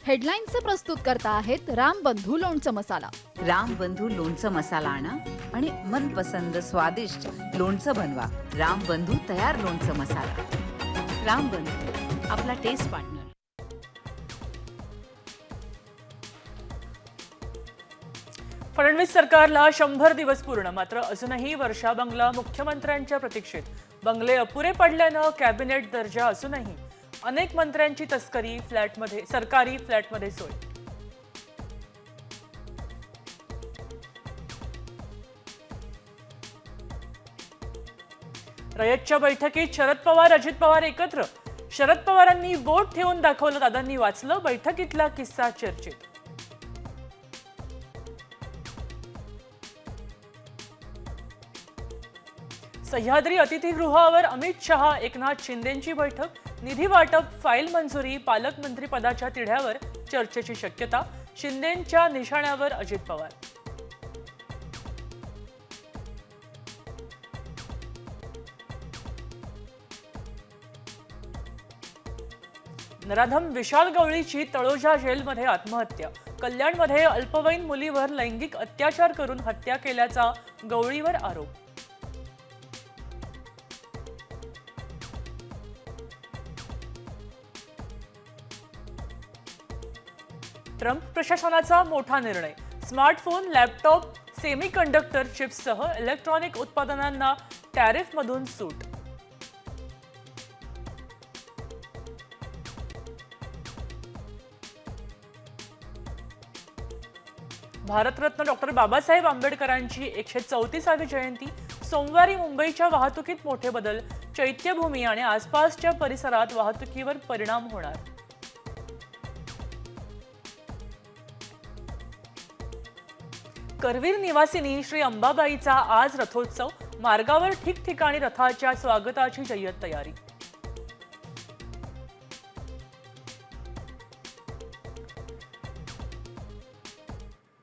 हेडलाईन्सचे प्रस्तुत करता आहेत रामबंधू लोणचं मसाला. रामबंधू लोणचं मसाला आणा आणि मनपसंद स्वादिष्ट लोणचं बनवा. रामबंधू तयार लोणचं मसाला. रामबंधू, आपला टेस्ट पार्टनर. फडणवीस सरकारला 100 दिवस पूर्ण, मात्र अजूनही वर्षा बंगला मुख्यमंत्र्यांच्या प्रतीक्षेत. बंगले अपुरे पडल्यानं कॅबिनेट दर्जा असूनही अनेक मंत्र्यांची तस्करी सरकारी फ्लॅटमध्ये सोय. रयतच्या बैठकीत शरद पवार अजित पवार एकत्र. शरद पवारांनी बोट ठेवून दाखवलं, दादांनी वाचलं. बैठकीतला किस्सा चर्चेत. सह्याद्री अतिथीगृहावर अमित शहा एकनाथ शिंदेंची बैठक. निधी वाटप, फाईल मंजुरी, पालकमंत्री पदाच्या तिढ्यावर चर्चेची शक्यता. शिंदेंच्या निशाण्यावर अजित पवार. नराधम विशाल गवळीची तळोजा जेलमध्ये आत्महत्या. कल्याणमध्ये अल्पवयीन मुलीवर लैंगिक अत्याचार करून हत्या केल्याचा गवळीवर आरोप. ट्रम्प प्रशासनाचा मोठा निर्णय. स्मार्टफोन, लॅपटॉप, सेमीकंडक्टर चिप्ससह इलेक्ट्रॉनिक उत्पादनांना टॅरिफमधून सूट. भारतरत्न डॉक्टर बाबासाहेब आंबेडकरांची 134वी जयंती. सोमवारी मुंबईच्या वाहतुकीत मोठे बदल. चैत्यभूमी आणि आसपासच्या परिसरात वाहतुकीवर परिणाम होणार. करवीर निवासिनी श्री अंबाबाईचा आज रथोत्सव. मार्गावर ठिकठिकाणी रथाच्या स्वागताची जय्यत तयारी.